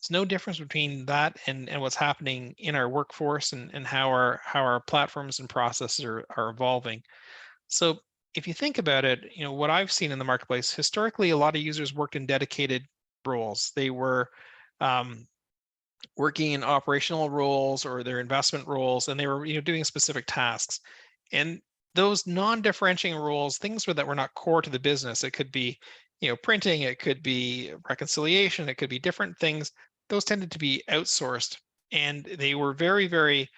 it's no difference between that and what's happening in our workforce and how our platforms and processes are evolving. So if you think about it, what I've seen in the marketplace, historically, a lot of users worked in dedicated roles. They were working in operational roles or their investment roles, and they were doing specific tasks. And those non-differentiating roles, things that were not core to the business, it could be printing, it could be reconciliation, it could be different things. Those tended to be outsourced, and they were very, very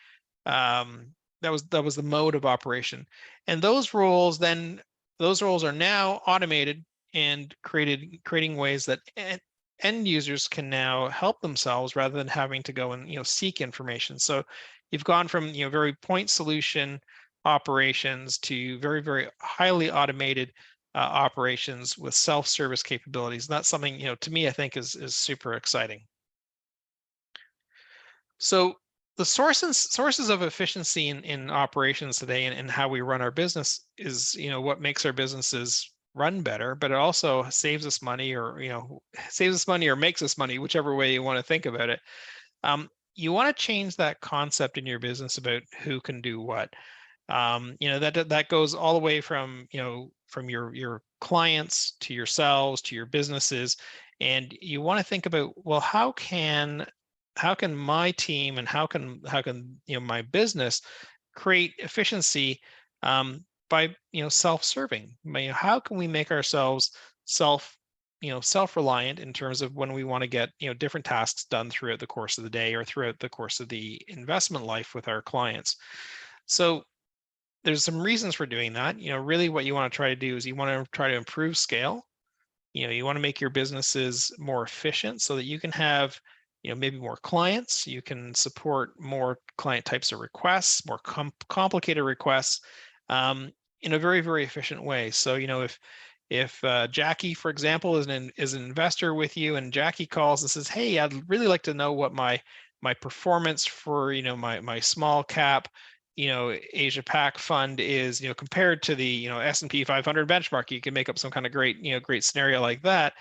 that was the mode of operation. And those roles are now automated and creating ways that end users can now help themselves rather than having to go and seek information. So you've gone from very point solution operations to very, very highly automated operations with self-service capabilities. And that's something to me, I think is super exciting. So the sources of efficiency in operations today and how we run our business is what makes our businesses run better, but it also saves us money, or saves us money or makes us money, whichever way you want to think about it. You want to change that concept in your business about who can do what. That goes all the way from from your clients to yourselves to your businesses, and you want to think about, well, how can my team and how can my business create efficiency by self-serving. How can we make ourselves self-reliant in terms of when we want to get different tasks done throughout the course of the day or throughout the course of the investment life with our clients. So there's some reasons for doing that. Really what you want to try to do is you want to try to improve scale. You want to make your businesses more efficient so that you can have maybe more clients, you can support more client types of requests, more complicated requests in a very, very efficient way. So if Jacqui, for example, is an investor with you, and Jacqui calls and says, hey, I'd really like to know what my performance for my small cap Asia Pac fund is, compared to the S&P 500 benchmark. You can make up some kind of great scenario like that.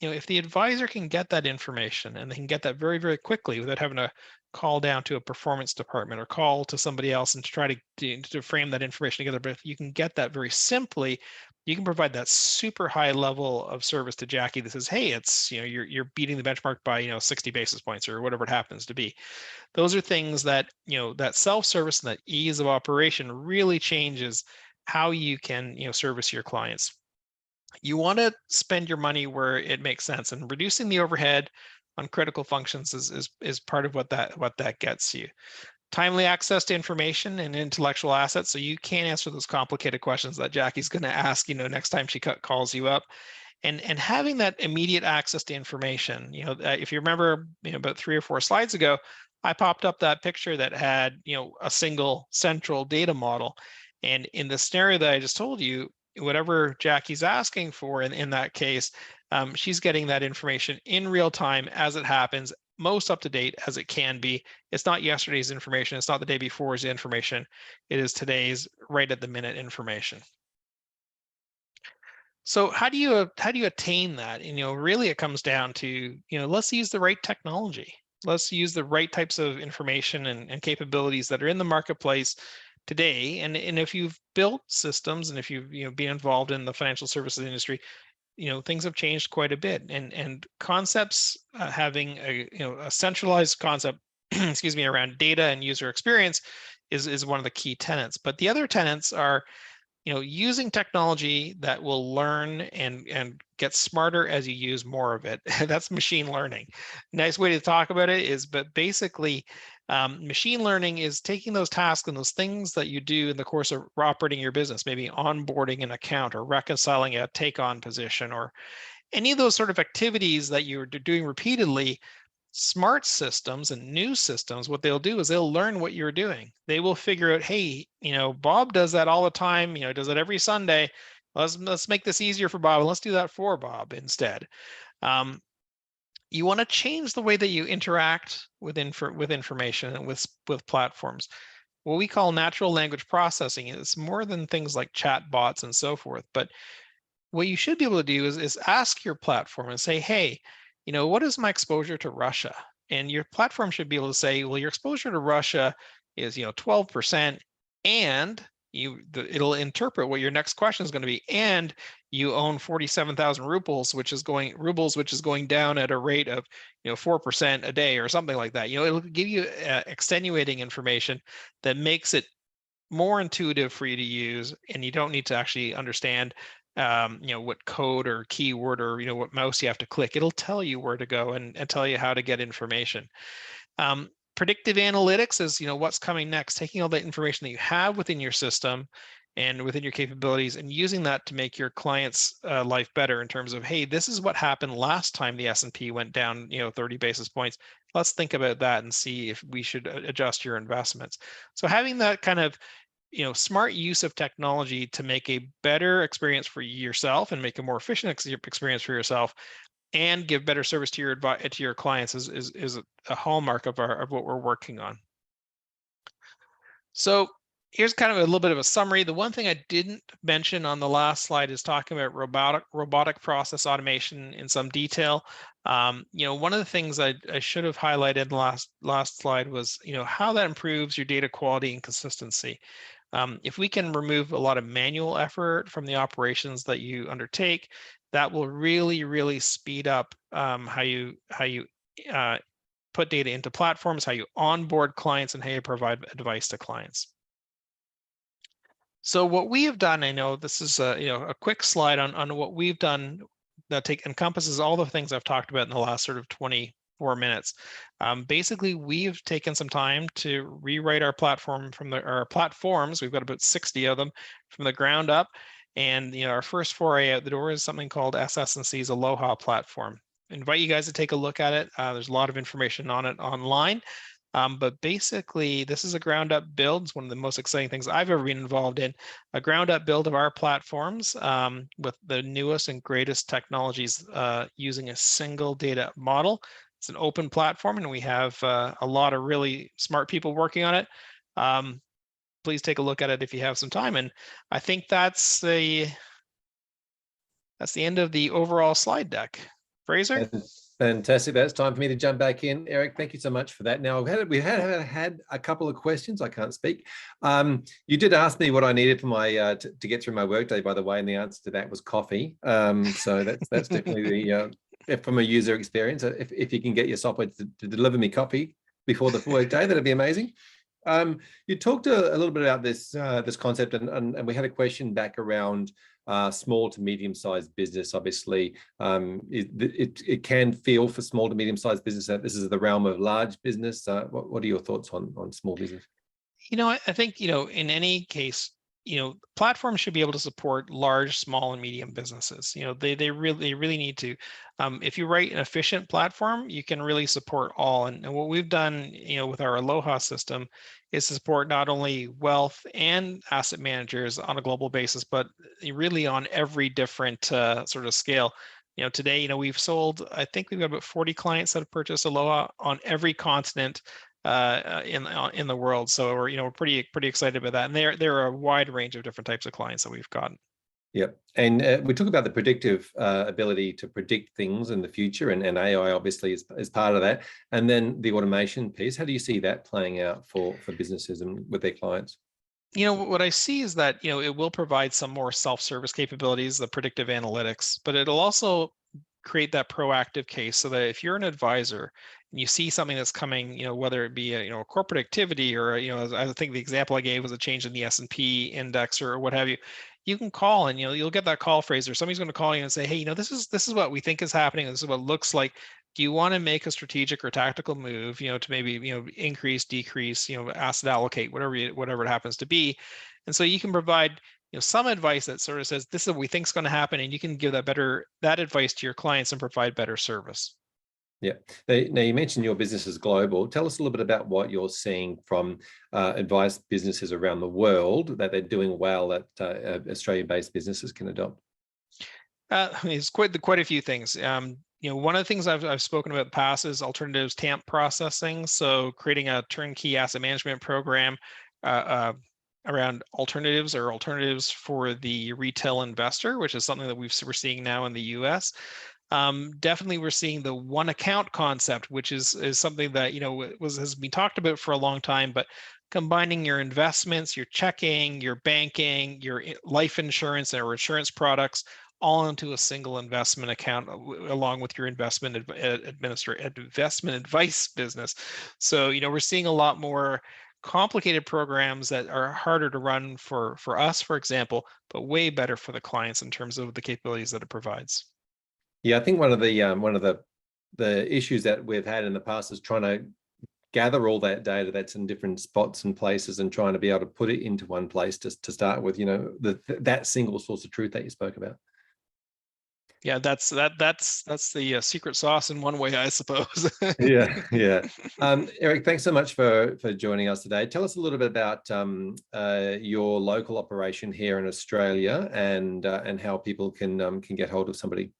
If the advisor can get that information, and they can get that very, very quickly without having to call down to a performance department or call to somebody else and to try to frame that information together, but if you can get that very simply, you can provide that super high level of service to Jacqui that says, hey, it's you're beating the benchmark by 60 basis points or whatever it happens to be. Those are things that that self-service and that ease of operation really changes how you can service your clients. You want to spend your money where it makes sense, and reducing the overhead on critical functions is part of what that gets you. Timely access to information and intellectual assets, so you can answer those complicated questions that Jacqui's going to ask next time she calls you up, and having that immediate access to information. If you remember about 3 or 4 slides ago, I popped up that picture that had a single central data model, and in the scenario that I just told you, whatever Jacqui's asking for in that case, she's getting that information in real time as it happens, most up to date as it can be. It's not yesterday's information. It's not the day before's information. It is today's right at the minute information. So how do you attain that? Really it comes down to, let's use the right technology. Let's use the right types of information and capabilities that are in the marketplace today. And if you've built systems, and if you've been involved in the financial services industry, things have changed quite a bit. And concepts, having a centralized concept, excuse me, around data and user experience is one of the key tenets. But the other tenets are using technology that will learn and get smarter as you use more of it. That's machine learning. Nice way to talk about it is, but basically, machine learning is taking those tasks and those things that you do in the course of operating your business, maybe onboarding an account or reconciling a take-on position or any of those sort of activities that you're doing repeatedly. Smart systems and new systems, what they'll do is they'll learn what you're doing. They will figure out, hey, Bob does that all the time, does it every Sunday. Let's make this easier for Bob, and let's do that for Bob instead. You want to change the way that you interact with information and with platforms. What we call natural language processing is more than things like chat bots and so forth. But what you should be able to do is ask your platform and say, hey, what is my exposure to Russia? And your platform should be able to say, well, your exposure to Russia is 12%, and it'll interpret what your next question is going to be. And you own 47,000 rubles, which is going down at a rate of 4% a day or something like that. It'll give you extenuating information that makes it more intuitive for you to use, and you don't need to actually understand what code or keyword or what mouse you have to click. It'll tell you where to go and tell you how to get information. Predictive analytics is what's coming next, taking all the information that you have within your system and within your capabilities and using that to make your clients' life better in terms of, hey, this is what happened last time the S&P went down 30 basis points. Let's think about that and see if we should adjust your investments. So having that kind of smart use of technology to make a better experience for yourself and make a more efficient experience for yourself and give better service to your clients is a hallmark of what we're working on. So here's kind of a little bit of a summary. The one thing I didn't mention on the last slide is talking about robotic process automation in some detail. One of the things I should have highlighted in the last slide was, how that improves your data quality and consistency. If we can remove a lot of manual effort from the operations that you undertake, that will really, really speed up how you put data into platforms, how you onboard clients, and how you provide advice to clients. So what we have done, I know this is a quick slide on what we've done that encompasses all the things I've talked about in the last sort of 24 minutes. Basically, we've taken some time to rewrite our platform our platforms. We've got about 60 of them from the ground up. And our first foray out the door is something called SS&C's Aloha platform. I invite you guys to take a look at it. There's a lot of information on it online. But basically, this is a ground up build. It's one of the most exciting things I've ever been involved in, a ground up build of our platforms with the newest and greatest technologies using a single data model. It's an open platform, and we have a lot of really smart people working on it. Please take a look at it if you have some time. And I think that's the end of the overall slide deck. Fraser? Fantastic. That's time for me to jump back in. Eric, thank you so much for that. Now, we've had a couple of questions. I can't speak. You did ask me what I needed for my to get through my workday, by the way, and the answer to that was coffee. So that's definitely from a user experience. If you can get your software to deliver me coffee before the workday, that'd be amazing. You talked a little bit about this concept, and we had a question back around small to medium-sized business. Obviously, it can feel for small to medium-sized business that this is the realm of large business. What are your thoughts on small business? I think in any case, platforms should be able to support large, small, and medium businesses. They really need to. If you write an efficient platform, you can really support all. And what we've done, with our Aloha system, is to support not only wealth and asset managers on a global basis, but really on every different sort of scale. Today, we've sold, I think we've got about 40 clients that have purchased Aloha on every continent in the world. So we're pretty excited about that. And there are a wide range of different types of clients that we've gotten. Yep. And we talk about the predictive ability to predict things in the future, and AI obviously is part of that. And then the automation piece, how do you see that playing out for businesses and with their clients? What I see is that, it will provide some more self-service capabilities, the predictive analytics, but it'll also create that proactive case so that if you're an advisor and you see something that's coming, whether it be a corporate activity or, I think the example I gave was a change in the S&P index or what have you, you can call and, you'll get that call, Fraser. Somebody's going to call you and say, hey, this is what we think is happening. This is what it looks like. Do you want to make a strategic or tactical move, to maybe, increase, decrease, asset allocate, whatever it happens to be. And so you can provide some advice that sort of says, this is what we think is going to happen, and you can give that advice to your clients and provide better service. Yeah. Now you mentioned your business is global. Tell us a little bit about what you're seeing from advice businesses around the world that they're doing well that Australian-based businesses can adopt. It's quite a few things. One of the things I've spoken about in the past is alternatives TAMP processing. So creating a turnkey asset management program around alternatives for the retail investor, which is something that we're seeing now in the US. Definitely, we're seeing the one account concept, which is something that has been talked about for a long time. But combining your investments, your checking, your banking, your life insurance or insurance products all into a single investment account, along with your investment advice business. So we're seeing a lot more complicated programs that are harder to run for us, for example, but way better for the clients in terms of the capabilities that it provides. Yeah, I think one of the issues that we've had in the past is trying to gather all that data that's in different spots and places and trying to be able to put it into one place to start with, that single source of truth that you spoke about. Yeah, that's the secret sauce in one way, I suppose. Yeah. Eric, thanks so much for joining us today. Tell us a little bit about your local operation here in Australia and how people can get hold of somebody.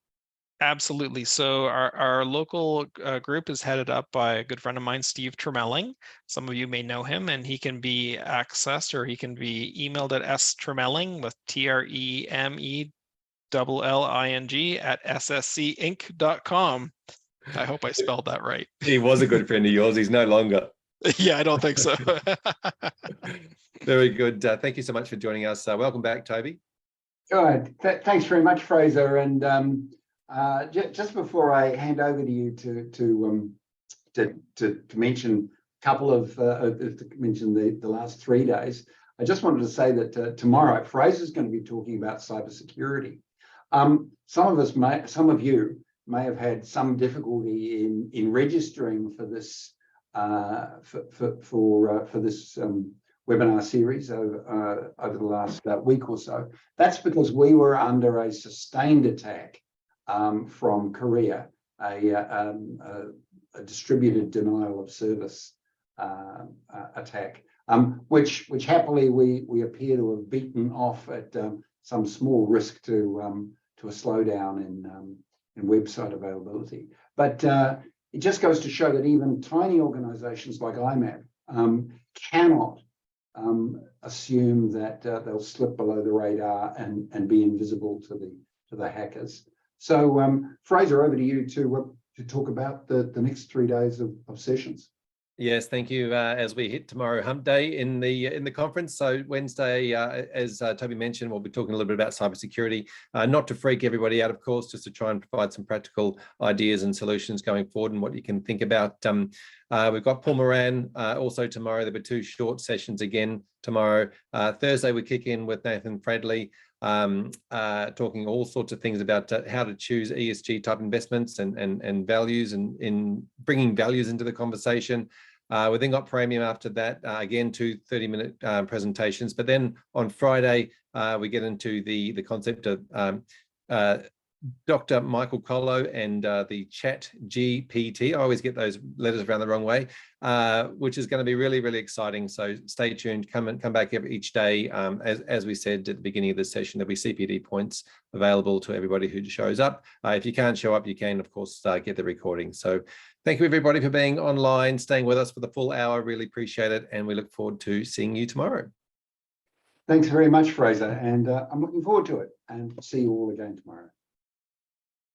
Absolutely. So our local group is headed up by a good friend of mine, Steve Tremelling. Some of you may know him, and he can be accessed, or he can be emailed at stremelling with TREMELLING at sscinc.com. I hope I spelled that right. He was a good friend of yours. He's no longer. Yeah, I don't think so. Very good. Thank you so much for joining us. Welcome back, Toby. All right. Thanks very much, Fraser. And just before I hand over to you to mention a couple of to mention the last 3 days, I just wanted to say that tomorrow Fraser's going to be talking about cybersecurity. Some of you may have had some difficulty in registering for this for this webinar series over the last week or so. That's because we were under a sustained attack from Korea, a distributed denial of service attack, which happily we appear to have beaten off at some small risk to a slowdown in website availability. But it just goes to show that even tiny organizations like IMAP cannot assume that they'll slip below the radar and be invisible to the hackers. So Fraser, over to you to talk about the next 3 days of sessions. Yes, thank you. As we hit tomorrow, hump day in the conference. So Wednesday, as Toby mentioned, we'll be talking a little bit about cybersecurity. Not to freak everybody out, of course, just to try and provide some practical ideas and solutions going forward and what you can think about. We've got Paul Moran also tomorrow. There'll be 2 short sessions again tomorrow. Thursday, we kick in with Nathan Fradley, talking all sorts of things about how to choose ESG type investments and values and in bringing values into the conversation. We then got Premium after that, again, 2 30-minute presentations. But then on Friday, we get into the concept of Dr. Michael Colo and the Chat GPT. I always get those letters around the wrong way, which is going to be really, really exciting. So stay tuned, come back each day. As we said at the beginning of this session, there'll be CPD points available to everybody who shows up. If you can't show up, you can, of course, get the recording. So thank you, everybody, for being online, staying with us for the full hour. Really appreciate it. And we look forward to seeing you tomorrow. Thanks very much, Fraser. And I'm looking forward to it, and see you all again tomorrow.